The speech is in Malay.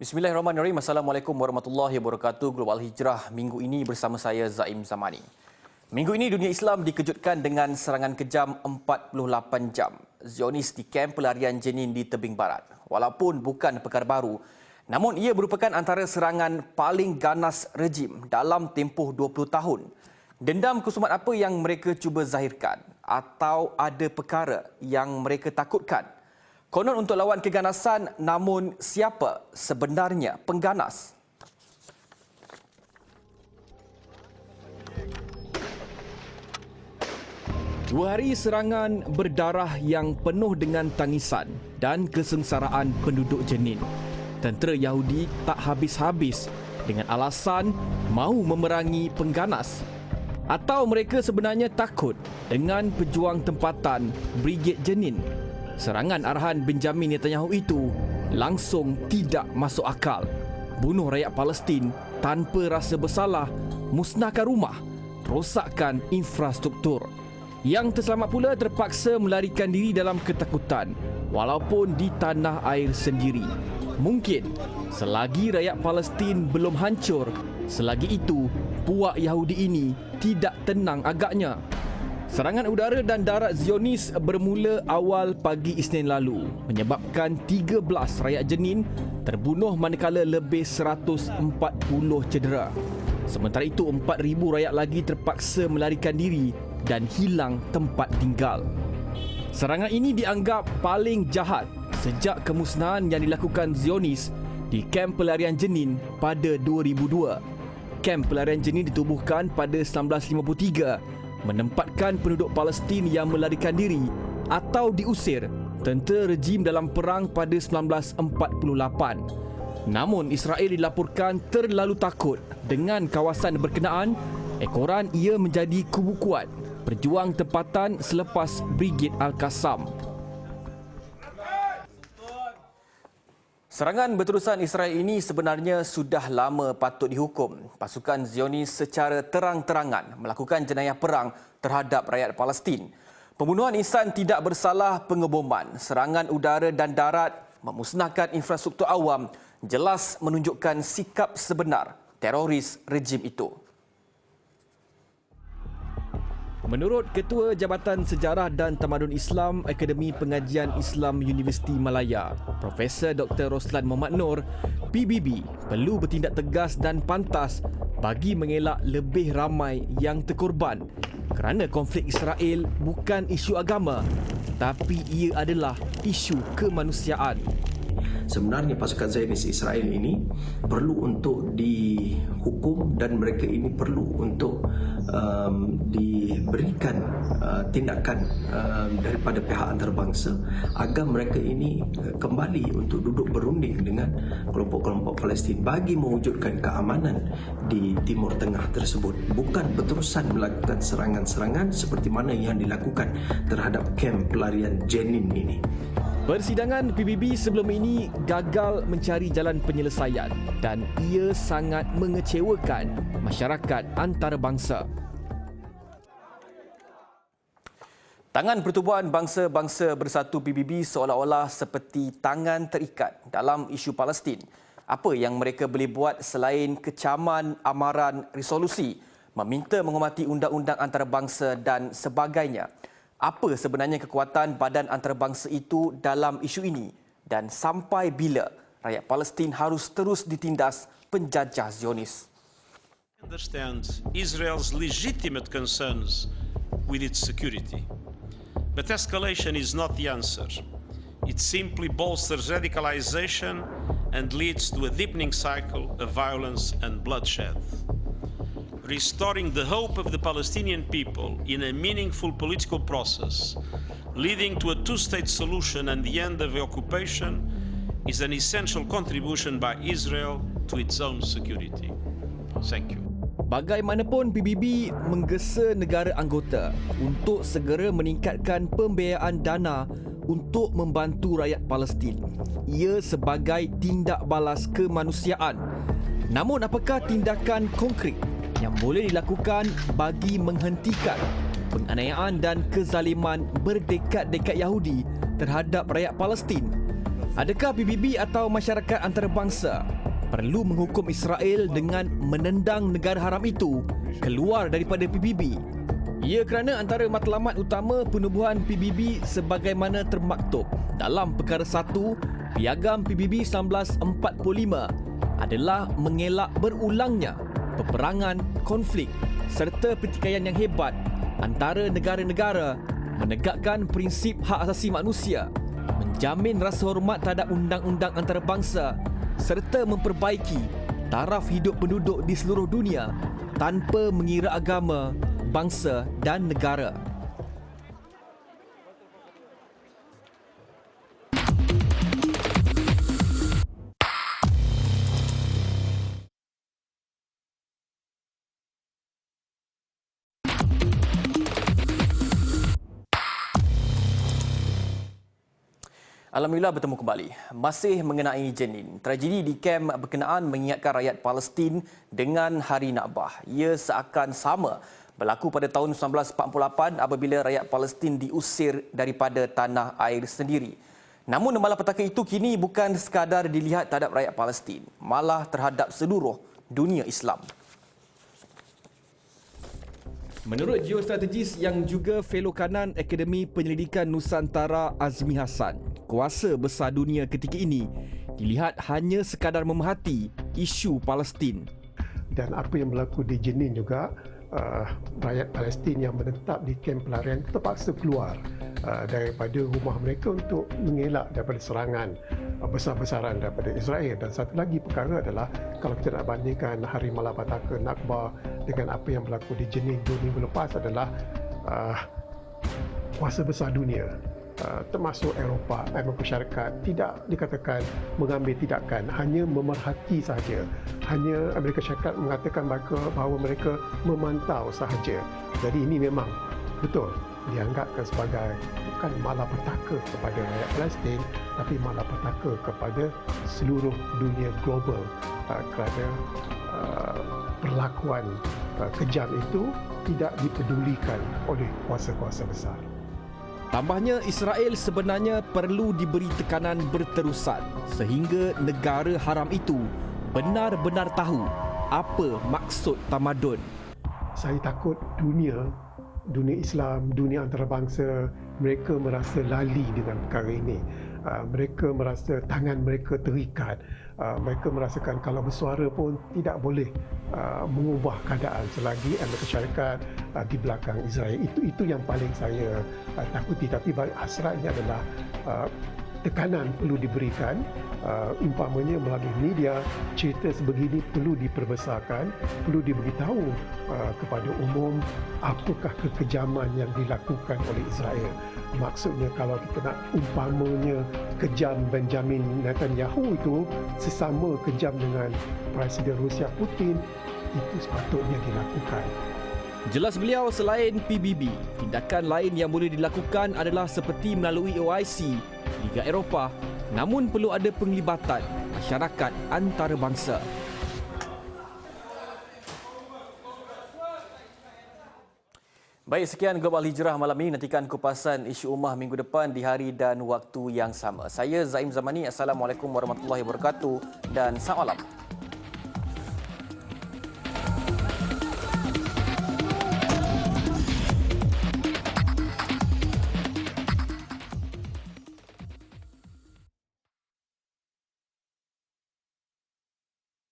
Bismillahirrahmanirrahim. Assalamualaikum warahmatullahi wabarakatuh. Global Hijrah minggu ini bersama saya Zaim Zamani. Minggu ini dunia Islam dikejutkan dengan serangan kejam 48 jam Zionis di kamp pelarian Jenin di tebing barat. Walaupun bukan perkara baru, namun ia merupakan antara serangan paling ganas rejim dalam tempoh 20 tahun. Dendam kesumat apa yang mereka cuba zahirkan atau ada perkara yang mereka takutkan? Konon untuk lawan keganasan, namun siapa sebenarnya pengganas? Dua hari serangan berdarah yang penuh dengan tangisan dan kesengsaraan penduduk Jenin. Tentera Yahudi tak habis-habis dengan alasan mahu memerangi pengganas. Atau mereka sebenarnya takut dengan pejuang tempatan Brigade Jenin. Serangan arahan Benjamin Netanyahu itu langsung tidak masuk akal. Bunuh rakyat Palestin tanpa rasa bersalah, musnahkan rumah, rosakkan infrastruktur. Yang terselamat pula terpaksa melarikan diri dalam ketakutan walaupun di tanah air sendiri. Mungkin selagi rakyat Palestin belum hancur, selagi itu puak Yahudi ini tidak tenang agaknya. Serangan udara dan darat Zionis bermula awal pagi Isnin lalu menyebabkan 13 rakyat Jenin terbunuh manakala lebih 140 cedera. Sementara itu 4,000 rakyat lagi terpaksa melarikan diri dan hilang tempat tinggal. Serangan ini dianggap paling jahat sejak kemusnahan yang dilakukan Zionis di kamp pelarian Jenin pada 2002. Kamp pelarian Jenin ditubuhkan pada 1953 menempatkan penduduk Palestin yang melarikan diri atau diusir tentera rejim dalam perang pada 1948. Namun Israel dilaporkan terlalu takut dengan kawasan berkenaan, ekoran ia menjadi kubu kuat berjuang tempatan selepas Brigade Al-Qassam. Serangan berterusan Israel ini sebenarnya sudah lama patut dihukum. Pasukan Zionis secara terang-terangan melakukan jenayah perang terhadap rakyat Palestin. Pembunuhan insan tidak bersalah, pengeboman, serangan udara dan darat, memusnahkan infrastruktur awam jelas menunjukkan sikap sebenar teroris rejim itu. Menurut Ketua Jabatan Sejarah dan Tamadun Islam Akademi Pengajian Islam Universiti Malaya, Profesor Dr. Roslan Mohamad Noor, PBB perlu bertindak tegas dan pantas bagi mengelak lebih ramai yang terkorban kerana konflik Israel bukan isu agama, tapi ia adalah isu kemanusiaan. Sebenarnya pasukan Zionis Israel ini perlu untuk dihukum dan mereka ini perlu untuk diberikan tindakan daripada pihak antarabangsa agar mereka ini kembali untuk duduk berunding dengan kelompok-kelompok Palestin bagi mewujudkan keamanan di Timur Tengah tersebut, bukan berterusan melakukan serangan-serangan seperti mana yang dilakukan terhadap kamp pelarian Jenin ini. Persidangan PBB sebelum ini gagal mencari jalan penyelesaian dan ia sangat mengecewakan masyarakat antarabangsa. Tangan Pertubuhan Bangsa-Bangsa Bersatu PBB seolah-olah seperti tangan terikat dalam isu Palestin. Apa yang mereka boleh buat selain kecaman amaran resolusi, meminta menghormati undang-undang antarabangsa dan sebagainya? Apa sebenarnya kekuatan badan antarabangsa itu dalam isu ini dan sampai bila rakyat Palestin harus terus ditindas penjajah Zionis? Understand Israel's legitimate concerns with its security. But escalation is not the answer. It simply bolsters radicalization and leads to a deepening cycle of violence and bloodshed. Restoring the hope of the Palestinian people in a meaningful political process, leading to a two-state solution and the end of the occupation, is an essential contribution by Israel to its own security. Thank you. Bagaimanapun, PBB menggesa negara anggota untuk segera meningkatkan pembiayaan dana untuk membantu rakyat Palestin. Ia sebagai tindak balas kemanusiaan. Namun apakah tindakan konkret yang boleh dilakukan bagi menghentikan penganiayaan dan kezaliman berdekad-dekad Yahudi terhadap rakyat Palestin? Adakah PBB atau masyarakat antarabangsa perlu menghukum Israel dengan menendang negara haram itu keluar daripada PBB? Ia kerana antara matlamat utama penubuhan PBB sebagaimana termaktub dalam Perkara 1 Piagam PBB 1945 adalah mengelak berulangnya peperangan, konflik serta pertikaian yang hebat antara negara-negara, menegakkan prinsip hak asasi manusia, menjamin rasa hormat terhadap undang-undang antarabangsa serta memperbaiki taraf hidup penduduk di seluruh dunia tanpa mengira agama, bangsa dan negara. Alhamdulillah bertemu kembali. Masih mengenai Jenin, tragedi di kem berkenaan mengingatkan rakyat Palestin dengan Hari Nakbah. Ia seakan sama berlaku pada tahun 1948 apabila rakyat Palestin diusir daripada tanah air sendiri. Namun malapetaka itu kini bukan sekadar dilihat terhadap rakyat Palestin, malah terhadap seluruh dunia Islam. Menurut geostrategis yang juga fellow kanan Akademi Penyelidikan Nusantara Azmi Hassan, kuasa besar dunia ketika ini dilihat hanya sekadar memerhati isu Palestin. Dan apa yang berlaku di Jenin juga, rakyat Palestin yang menetap di kem pelarian terpaksa keluar daripada rumah mereka untuk mengelak daripada serangan besar-besaran daripada Israel. Dan satu lagi perkara adalah kalau kita nak bandingkan Hari Malapetaka Nakbah dengan apa yang berlaku di Jenin 2 minggu lepas adalah kuasa besar dunia termasuk Eropah, Amerika Syarikat tidak dikatakan mengambil tindakan, hanya memerhati sahaja. Hanya Amerika Syarikat mengatakan bahawa mereka memantau sahaja. Jadi ini memang betul dianggapkan sebagai bukan malapetaka kepada rakyat Palestin, tapi malapetaka kepada seluruh dunia global kerana perlakuan kejam itu tidak dipedulikan oleh kuasa-kuasa besar. Tambahnya, Israel sebenarnya perlu diberi tekanan berterusan sehingga negara haram itu benar-benar tahu apa maksud tamadun. Saya takut dunia Islam, dunia antarabangsa, mereka merasa lali dengan perkara ini. Mereka merasa tangan mereka terikat. Mereka merasakan kalau bersuara pun tidak boleh mengubah keadaan selagi Amerika Syarikat di belakang Israel. Itu yang paling saya takuti. Tapi hasratnya adalah tekanan perlu diberikan, umpamanya melalui media, cerita sebegini perlu diperbesarkan, perlu diberitahu kepada umum apakah kekejaman yang dilakukan oleh Israel. Maksudnya kalau kita nak umpamanya kejam Benjamin Netanyahu itu sesama kejam dengan Presiden Rusia Putin, itu sepatutnya dilakukan. Jelas beliau, selain PBB, tindakan lain yang boleh dilakukan adalah seperti melalui OIC, Liga Eropah, namun perlu ada penglibatan masyarakat antarabangsa. Baik, sekian Global Hijrah malam ini. Nantikan kupasan isu ummah minggu depan di hari dan waktu yang sama. Saya Zaim Zamani. Assalamualaikum warahmatullahi wabarakatuh dan selamat malam.